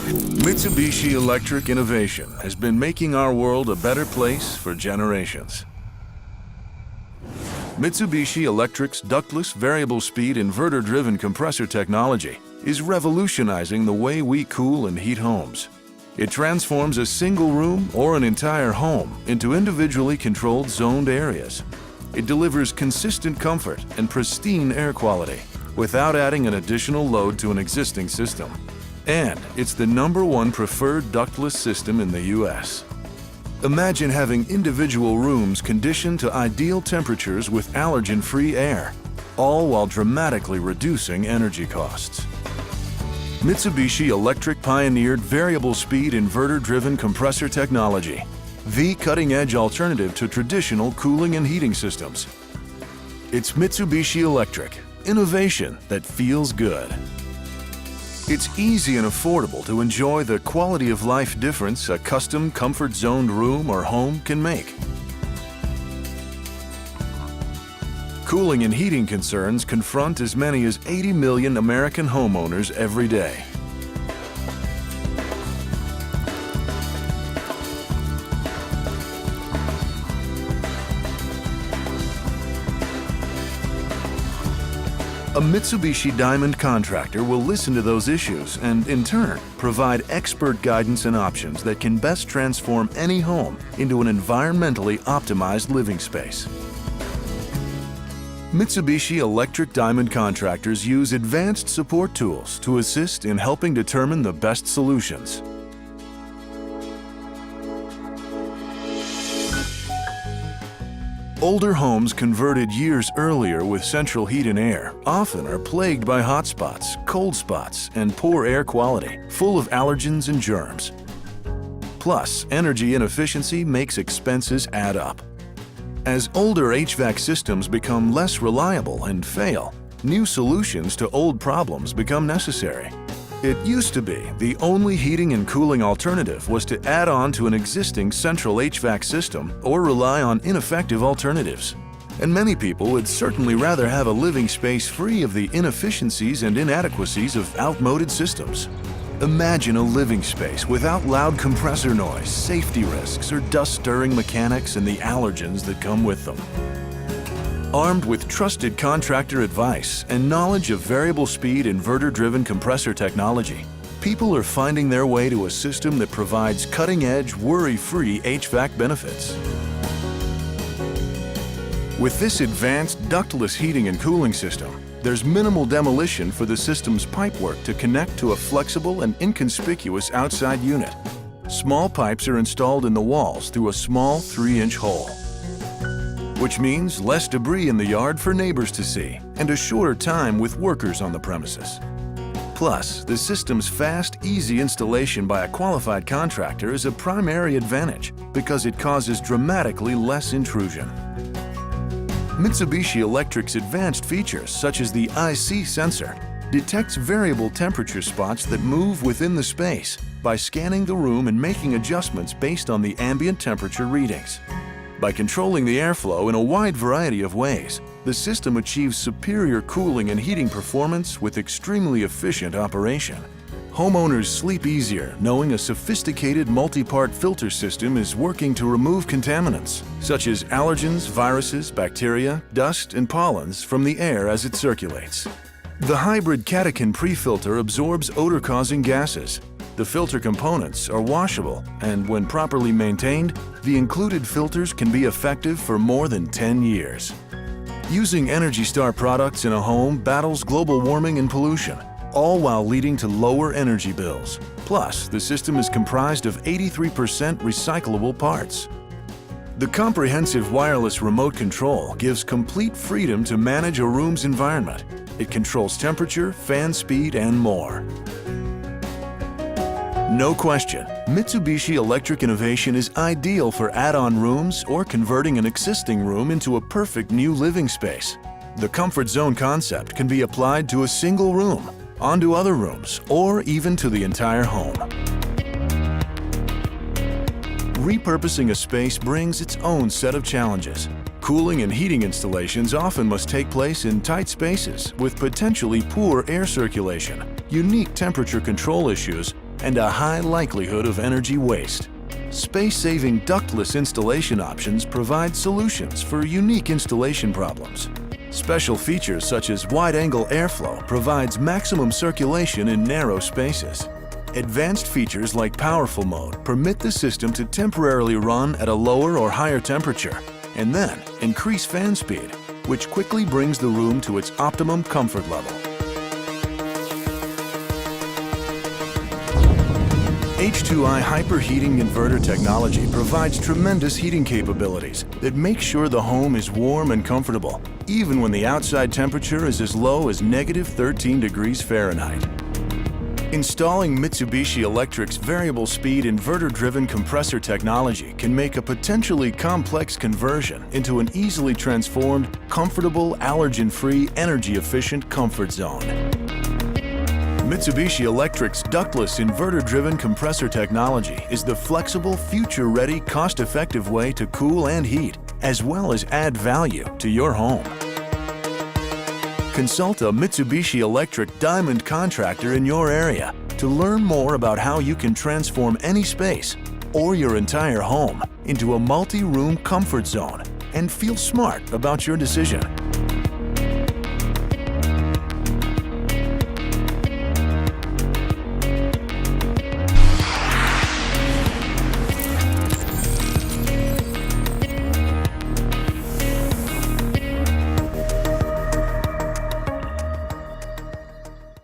Mitsubishi Electric innovation has been making our world a better place for generations. Mitsubishi Electric's ductless variable speed inverter-driven compressor technology is revolutionizing the way we cool and heat homes. It transforms a single room or an entire home into individually controlled zoned areas. It delivers consistent comfort and pristine air quality without adding an additional load to an existing system. And it's the #1 preferred ductless system in the US. Imagine having individual rooms conditioned to ideal temperatures with allergen-free air, all while dramatically reducing energy costs. Mitsubishi Electric pioneered variable speed inverter-driven compressor technology, the cutting-edge alternative to traditional cooling and heating systems. It's Mitsubishi Electric, innovation that feels good. It's easy and affordable to enjoy the quality of life difference a custom comfort-zoned room or home can make. Cooling and heating concerns confront as many as 80 million American homeowners every day. A Mitsubishi Diamond contractor will listen to those issues and, in turn, provide expert guidance and options that can best transform any home into an environmentally optimized living space. Mitsubishi Electric Diamond contractors use advanced support tools to assist in helping determine the best solutions. Older homes converted years earlier with central heat and air often are plagued by hot spots, cold spots, and poor air quality, full of allergens and germs. Plus, energy inefficiency makes expenses add up. As older HVAC systems become less reliable and fail, new solutions to old problems become necessary. It used to be the only heating and cooling alternative was to add on to an existing central HVAC system or rely on ineffective alternatives. And many people would certainly rather have a living space free of the inefficiencies and inadequacies of outmoded systems. Imagine a living space without loud compressor noise, safety risks, or dust-stirring mechanics and the allergens that come with them. Armed with trusted contractor advice and knowledge of variable speed inverter-driven compressor technology, people are finding their way to a system that provides cutting-edge, worry-free HVAC benefits. With this advanced ductless heating and cooling system, there's minimal demolition for the system's pipework to connect to a flexible and inconspicuous outside unit. Small pipes are installed in the walls through a small 3-inch hole, which means less debris in the yard for neighbors to see and a shorter time with workers on the premises. Plus, the system's fast, easy installation by a qualified contractor is a primary advantage because it causes dramatically less intrusion. Mitsubishi Electric's advanced features, such as the IC sensor, detects variable temperature spots that move within the space by scanning the room and making adjustments based on the ambient temperature readings. By controlling the airflow in a wide variety of ways, the system achieves superior cooling and heating performance with extremely efficient operation. Homeowners sleep easier knowing a sophisticated multi-part filter system is working to remove contaminants, such as allergens, viruses, bacteria, dust, and pollens from the air as it circulates. The hybrid catechin pre-filter absorbs odor-causing gases. The filter components are washable, and when properly maintained, the included filters can be effective for more than 10 years. Using Energy Star products in a home battles global warming and pollution, all while leading to lower energy bills. Plus, the system is comprised of 83% recyclable parts. The comprehensive wireless remote control gives complete freedom to manage a room's environment. It controls temperature, fan speed, and more. No question, Mitsubishi Electric innovation is ideal for add-on rooms or converting an existing room into a perfect new living space. The comfort zone concept can be applied to a single room, onto other rooms, or even to the entire home. Repurposing a space brings its own set of challenges. Cooling and heating installations often must take place in tight spaces with potentially poor air circulation, unique temperature control issues, and a high likelihood of energy waste. Space-saving ductless installation options provide solutions for unique installation problems. Special features such as wide-angle airflow provides maximum circulation in narrow spaces. Advanced features like powerful mode permit the system to temporarily run at a lower or higher temperature, and then increase fan speed, which quickly brings the room to its optimum comfort level. H2i hyperheating inverter technology provides tremendous heating capabilities that make sure the home is warm and comfortable, even when the outside temperature is as low as -13 degrees Fahrenheit. Installing Mitsubishi Electric's variable speed inverter-driven compressor technology can make a potentially complex conversion into an easily transformed, comfortable, allergen-free, energy-efficient comfort zone. Mitsubishi Electric's ductless inverter-driven compressor technology is the flexible, future-ready, cost-effective way to cool and heat, as well as add value to your home. Consult a Mitsubishi Electric Diamond contractor in your area to learn more about how you can transform any space or your entire home into a multi-room comfort zone and feel smart about your decision.